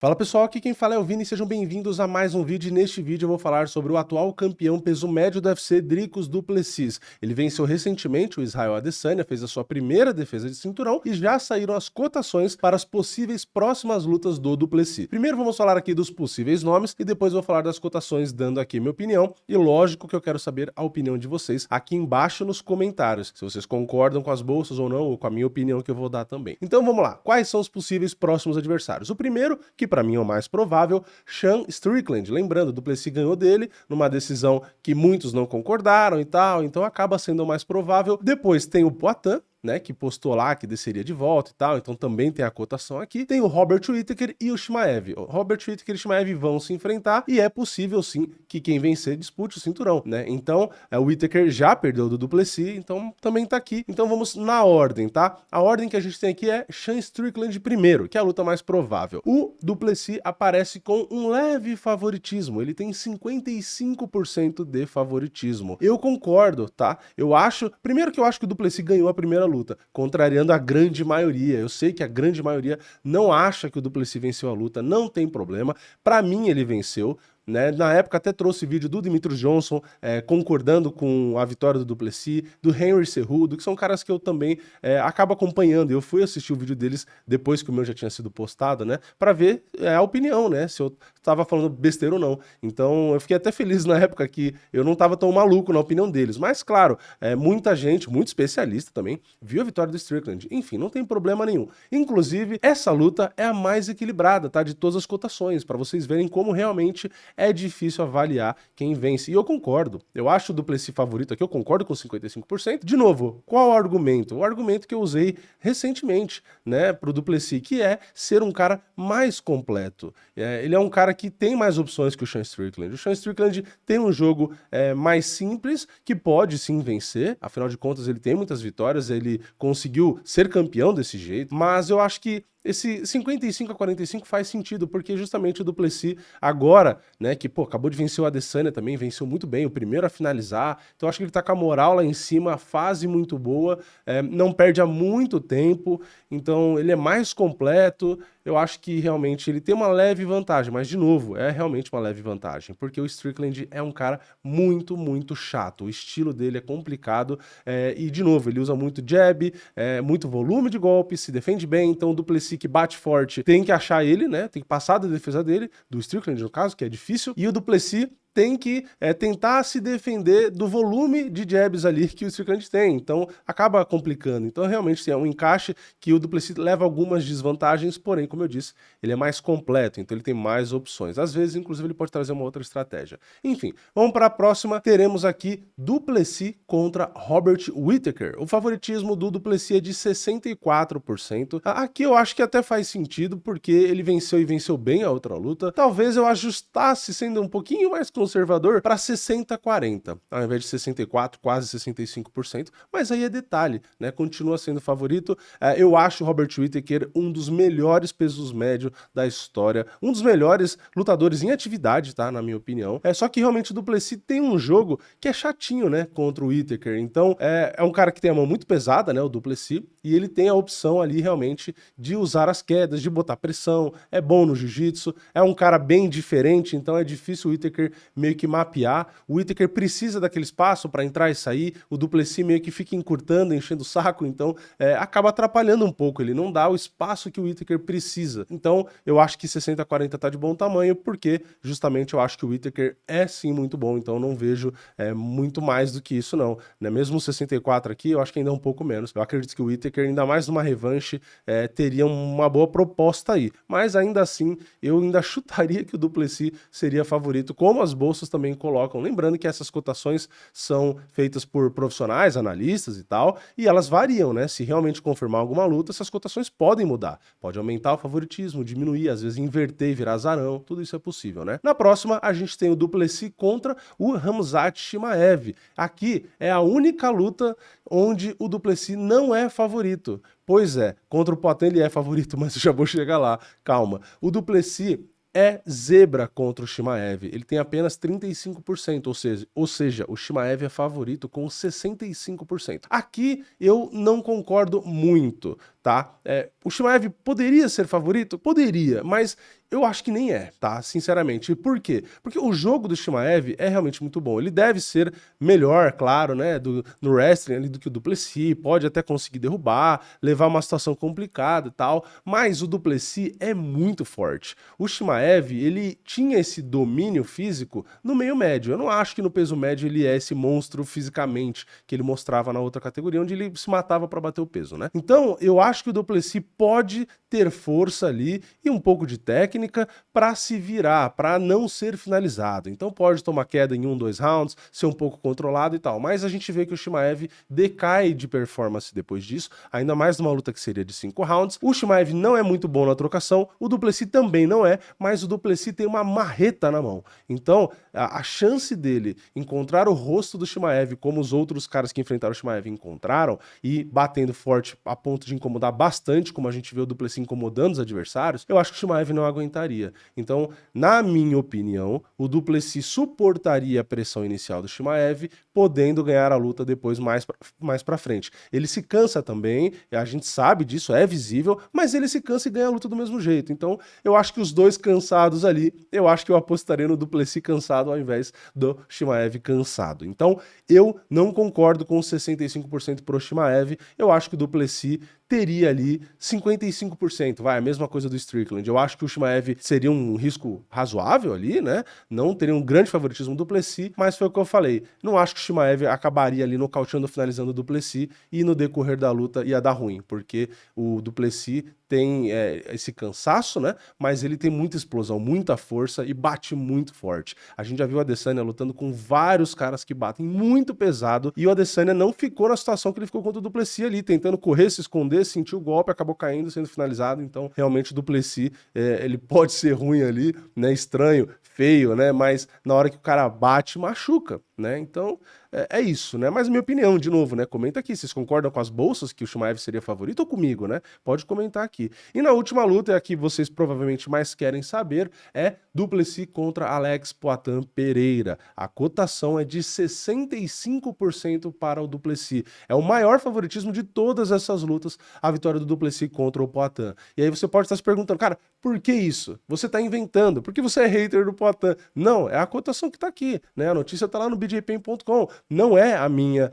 Fala pessoal, aqui quem fala é o Vini, sejam bem-vindos a mais um vídeo. E neste vídeo eu vou falar sobre o atual campeão peso médio do UFC, Dricus du Plessis. Ele venceu recentemente o Israel Adesanya, fez a sua primeira defesa de cinturão e já saíram as cotações para as possíveis próximas lutas do du Plessis. Primeiro vamos falar aqui dos possíveis nomes e depois vou falar das cotações, dando aqui minha opinião. E lógico que eu quero saber a opinião de vocês aqui embaixo nos comentários, se vocês concordam com as bolsas ou não, ou com a minha opinião que eu vou dar também. Então vamos lá, quais são os possíveis próximos adversários? O primeiro, que para mim é o mais provável, Sean Strickland. Lembrando, o du Plessis ganhou dele numa decisão que muitos não concordaram e tal, então acaba sendo o mais provável. Depois tem o Poatan, né, que postou lá que desceria de volta e tal, então também tem a cotação aqui. Tem o Robert Whittaker e o Chimaev. O Robert Whittaker e o Chimaev vão se enfrentar e é possível sim que quem vencer dispute o cinturão, né? Então, o Whittaker já perdeu do du Plessis, então também tá aqui. Então vamos na ordem, tá? A ordem que a gente tem aqui é Sean Strickland primeiro, que é a luta mais provável. O du Plessis aparece com um leve favoritismo, ele tem 55% de favoritismo. Eu concordo, tá? Eu acho, primeiro que eu acho que o du Plessis ganhou a primeira luta, contrariando a grande maioria. Eu sei que a grande maioria não acha que o du Plessis venceu a luta, não tem problema. Para mim ele venceu. Né? Na época até trouxe vídeo do Demetrious Johnson concordando com a vitória do du Plessis, do Henry Cejudo, que são caras que eu também acabo acompanhando. Eu fui assistir o vídeo deles depois que o meu já tinha sido postado, né? Para ver a opinião, né? Se eu estava falando besteira ou não. Então eu fiquei até feliz na época que eu não estava tão maluco na opinião deles. Mas claro, muita gente, muito especialista também, viu a vitória do Strickland. Enfim, não tem problema nenhum. Inclusive, essa luta é a mais equilibrada, tá? De todas as cotações, para vocês verem como realmente é difícil avaliar quem vence. E eu concordo. Eu acho o du Plessis favorito aqui, eu concordo com 55%. De novo, qual o argumento? O argumento que eu usei recentemente, né, pro du Plessis, que é ser um cara mais completo. Ele é um cara que tem mais opções que o Sean Strickland. O Sean Strickland tem um jogo mais simples, que pode sim vencer. Afinal de contas, ele tem muitas vitórias, ele conseguiu ser campeão desse jeito. Mas eu acho que esse 55-45 faz sentido, porque justamente o du Plessis agora, né, que pô, acabou de vencer o Adesanya também, venceu muito bem, o primeiro a finalizar, então acho que ele tá com a moral lá em cima, a fase muito boa, não perde há muito tempo, então ele é mais completo. Eu acho que realmente ele tem uma leve vantagem, mas de novo, é realmente uma leve vantagem, porque o Strickland é um cara muito, muito chato, o estilo dele é complicado, e de novo, ele usa muito jab, muito volume de golpes, se defende bem, então o du Plessis que bate forte tem que achar ele, né, tem que passar da defesa dele, do Strickland no caso, que é difícil, e o du Plessis tem que tentar se defender do volume de jabs ali que o Strickland tem, então acaba complicando. Então realmente é um encaixe que o du Plessis leva algumas desvantagens, porém, como eu disse, ele é mais completo, então ele tem mais opções. Às vezes, inclusive, ele pode trazer uma outra estratégia. Enfim, vamos para a próxima. Teremos aqui du Plessis contra Robert Whittaker. O favoritismo do du Plessis é de 64%. Aqui eu acho que até faz sentido, porque ele venceu e venceu bem a outra luta. Talvez eu ajustasse sendo um pouquinho mais conservador para 60-40, ao invés de 64, quase 65%, mas aí é detalhe, né? Continua sendo favorito. Eu acho o Robert Whittaker um dos melhores pesos médios da história, um dos melhores lutadores em atividade, tá? Na minha opinião. Só que realmente o du Plessis tem um jogo que é chatinho, né? Contra o Whittaker. Então, é um cara que tem a mão muito pesada, né? O du Plessis, e ele tem a opção ali realmente de usar as quedas, de botar pressão, é bom no jiu-jitsu, é um cara bem diferente, então é difícil o Whittaker meio que mapear. O Whittaker precisa daquele espaço para entrar e sair, o du Plessis meio que fica encurtando, enchendo o saco, então acaba atrapalhando um pouco, ele não dá o espaço que o Whittaker precisa. Então eu acho que 60-40 tá de bom tamanho, porque justamente eu acho que o Whittaker é sim muito bom, então não vejo muito mais do que isso não, né? Mesmo 64 aqui, eu acho que ainda é um pouco menos. Eu acredito que o Whittaker, ainda mais numa revanche, teria uma boa proposta aí, mas ainda assim eu ainda chutaria que o du Plessis seria favorito, como as bolsas também colocam. Lembrando que essas cotações são feitas por profissionais, analistas e tal, e elas variam, né? Se realmente confirmar alguma luta, essas cotações podem mudar. Pode aumentar o favoritismo, diminuir, às vezes inverter e virar azarão, tudo isso é possível, né? Na próxima, a gente tem o du Plessis contra o Khamzat Chimaev. Aqui é a única luta onde o du Plessis não é favorito. Pois é, contra o Poatan ele é favorito, mas eu já vou chegar lá, calma. O du Plessis é zebra contra o Chimaev, ele tem apenas 35%, ou seja, o Chimaev é favorito com 65%. Aqui eu não concordo muito, tá? O Chimaev poderia ser favorito? Poderia, mas eu acho que nem é, tá? Sinceramente. E por quê? Porque o jogo do Chimaev é realmente muito bom. Ele deve ser melhor, claro, né, no wrestling ali do que o Du Plessis, pode até conseguir derrubar, levar uma situação complicada e tal, mas o Du Plessis é muito forte. O Chimaev, ele tinha esse domínio físico no meio médio. Eu não acho que no peso médio ele é esse monstro fisicamente que ele mostrava na outra categoria, onde ele se matava para bater o peso, né? Então, eu acho que o Du Plessis pode ter força ali e um pouco de técnica para se virar, para não ser finalizado. Então pode tomar queda em 1, 2 rounds, ser um pouco controlado e tal. Mas a gente vê que o Chimaev decai de performance depois disso, ainda mais numa luta que seria de 5 rounds. O Chimaev não é muito bom na trocação, o Du Plessis também não é, mas o Du Plessis tem uma marreta na mão. Então a chance dele encontrar o rosto do Chimaev, como os outros caras que enfrentaram o Chimaev encontraram, e batendo forte a ponto de incomodar bastante, como a gente vê o Du Plessis incomodando os adversários, eu acho que o Chimaev não aguentaria. Então, na minha opinião, o Du Plessis suportaria a pressão inicial do Chimaev, podendo ganhar a luta depois mais pra frente. Ele se cansa também, a gente sabe disso, é visível, mas ele se cansa e ganha a luta do mesmo jeito. Então, eu acho que os dois cansados ali, eu acho que eu apostaria no Du Plessis cansado ao invés do Chimaev cansado. Então, eu não concordo com os 65% pro Chimaev, eu acho que o Du Plessis teria ali 55%, vai, a mesma coisa do Strickland. Eu acho que o Chimaev seria um risco razoável ali, né? Não teria um grande favoritismo do Du Plessis, mas foi o que eu falei. Não acho que o Chimaev acabaria ali nocauteando, finalizando o Du Plessis e no decorrer da luta ia dar ruim, porque o Du Plessis tem esse cansaço, né? Mas ele tem muita explosão, muita força e bate muito forte. A gente já viu o Adesanya lutando com vários caras que batem muito pesado e o Adesanya não ficou na situação que ele ficou contra o Du Plessis ali, tentando correr, se esconder, sentiu o golpe, acabou caindo, sendo finalizado. Então, realmente, o Du Plessis, ele pode ser ruim ali, né? Estranho, feio, né? Mas na hora que o cara bate, machuca, né? Então, é isso, né? Mas minha opinião, de novo, né? Comenta aqui, vocês concordam com as bolsas que o Chimaev seria favorito ou comigo, né? Pode comentar aqui. E na última luta, a que vocês provavelmente mais querem saber, é Du Plessis contra Alex Poatan Pereira. A cotação é de 65% para o Du Plessis. É o maior favoritismo de todas essas lutas, a vitória do Du Plessis contra o Poatan. E aí você pode estar se perguntando, cara, por que isso? Você está inventando, porque você é hater do Poatan. Não, é a cotação que está aqui, né? A notícia está lá no bjpen.com. Não é a minha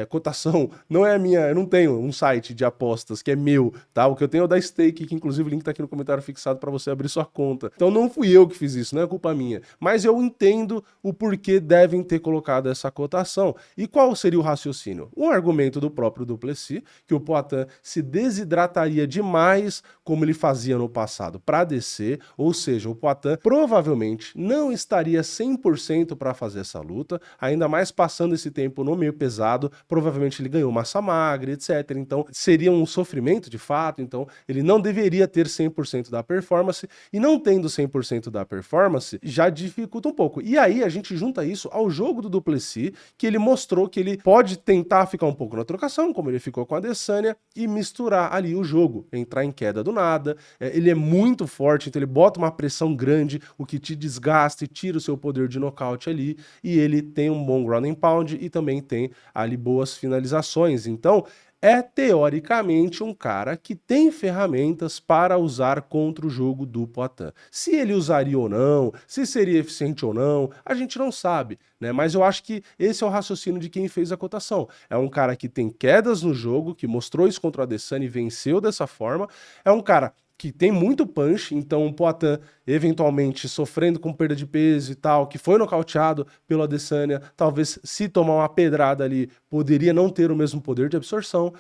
cotação, não é a minha, eu não tenho um site de apostas que é meu, tá? O que eu tenho é o da Stake, que inclusive o link tá aqui no comentário fixado para você abrir sua conta. Então não fui eu que fiz isso, não é culpa minha, mas eu entendo o porquê devem ter colocado essa cotação. E qual seria o raciocínio? Um argumento do próprio Du Plessis, que o Poatan se desidrataria demais, como ele fazia no passado, para descer, ou seja, o Poatan provavelmente não estaria 100% para fazer essa luta, ainda mais passando esse tempo no meio pesado, provavelmente ele ganhou massa magra, etc. Então seria um sofrimento de fato, então ele não deveria ter 100% da performance, e não tendo 100% da performance, já dificulta um pouco. E aí a gente junta isso ao jogo do Du Plessis, que ele mostrou que ele pode tentar ficar um pouco na trocação, como ele ficou com a Adesanya, e misturar ali o jogo, entrar em queda do nada. Ele é muito forte, então ele bota uma pressão grande, o que te desgasta e tira o seu poder de nocaute ali, e ele tem um bom ground and pound e também tem ali boas finalizações. Então, é teoricamente um cara que tem ferramentas para usar contra o jogo do Poatan. Se ele usaria ou não, se seria eficiente ou não, a gente não sabe, né? Mas eu acho que esse é o raciocínio de quem fez a cotação. É um cara que tem quedas no jogo, que mostrou isso contra o Adesanya e venceu dessa forma. É um cara que tem muito punch, então o Poatan eventualmente sofrendo com perda de peso e tal, que foi nocauteado pelo Adesanya, talvez se tomar uma pedrada ali, poderia não ter o mesmo poder de absorção.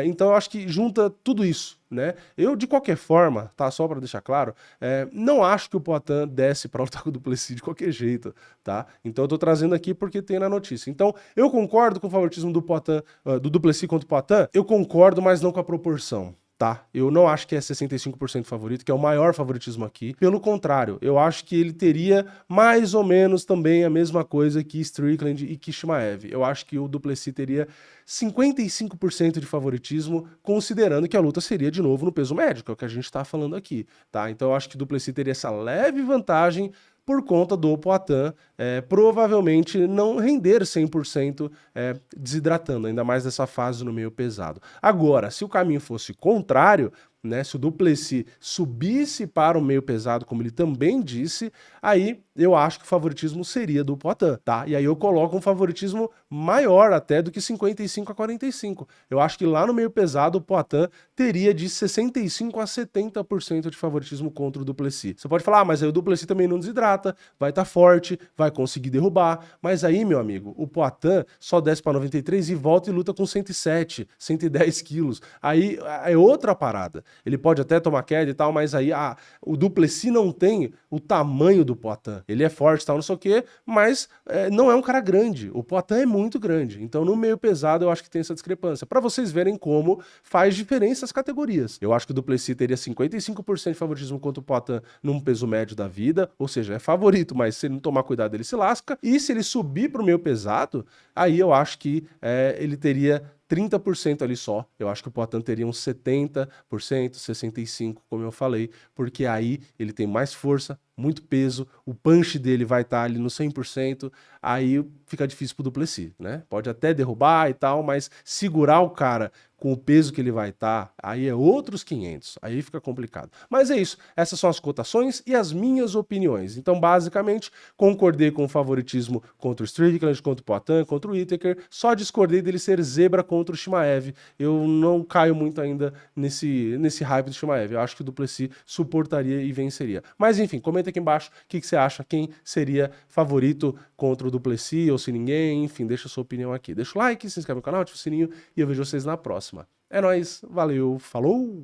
Então eu acho que junta tudo isso, né? Eu, de qualquer forma, tá, só para deixar claro, não acho que o Poatan desce para lutar com o Du Plessis de qualquer jeito, tá? Então eu tô trazendo aqui porque tem na notícia. Então eu concordo com o favoritismo do Poatan, do Du Plessis contra o Poatan, eu concordo, mas não com a proporção. Tá? Eu não acho que é 65% favorito, que é o maior favoritismo aqui. Pelo contrário, eu acho que ele teria mais ou menos também a mesma coisa que Strickland e que Chimaev. Eu acho que o Du Plessis teria 55% de favoritismo, considerando que a luta seria de novo no peso médio, que é o que a gente está falando aqui, tá? Então eu acho que o Du Plessis teria essa leve vantagem por conta do Poatan provavelmente não render 100% desidratando, ainda mais nessa fase no meio pesado. Agora, se o caminho fosse contrário, né, se o Du Plessis subisse para o meio pesado, como ele também disse, aí eu acho que o favoritismo seria do Poatan, tá? E aí eu coloco um favoritismo maior até do que 55-45. Eu acho que lá no meio pesado o Poatan teria de 65 a 70% de favoritismo contra o Du Plessis. Você pode falar, mas aí o Du Plessis também não desidrata, vai estar forte, vai conseguir derrubar, mas aí, meu amigo, o Poatan só desce para 93 e volta e luta com 107, 110 quilos. Aí é outra parada. Ele pode até tomar queda e tal, mas aí o Du Plessis não tem o tamanho do Poatan. Ele é forte e tal, não sei o quê, mas não é um cara grande. O Poatan é muito grande. Então, no meio pesado, eu acho que tem essa discrepância. Para vocês verem como faz diferença as categorias. Eu acho que o Du Plessis teria 55% de favoritismo contra o Poatan num peso médio da vida, ou seja, é favorito, mas se ele não tomar cuidado, ele se lasca. E se ele subir para o meio pesado, aí eu acho que ele teria 30% ali só. Eu acho que o Poatan teria uns 70%, 65%, como eu falei, porque aí ele tem mais força, muito peso, o punch dele vai estar ali no 100%, aí fica difícil pro Du Plessis, né? Pode até derrubar e tal, mas segurar o cara com o peso que ele vai estar, aí é outros 500, aí fica complicado. Mas é isso, essas são as cotações e as minhas opiniões. Então, basicamente, concordei com o favoritismo contra o Strickland, contra o Poatan, contra o Whittaker, só discordei dele ser zebra contra o Chimaev. Eu não caio muito ainda nesse hype do Chimaev. Eu acho que o Du Plessis suportaria e venceria. Mas enfim, comenta aqui embaixo o que você acha, quem seria favorito contra o Du Plessis ou se ninguém, enfim, deixa a sua opinião aqui. Deixa o like, se inscreve no canal, ativa o sininho e eu vejo vocês na próxima. É nóis, valeu, falou!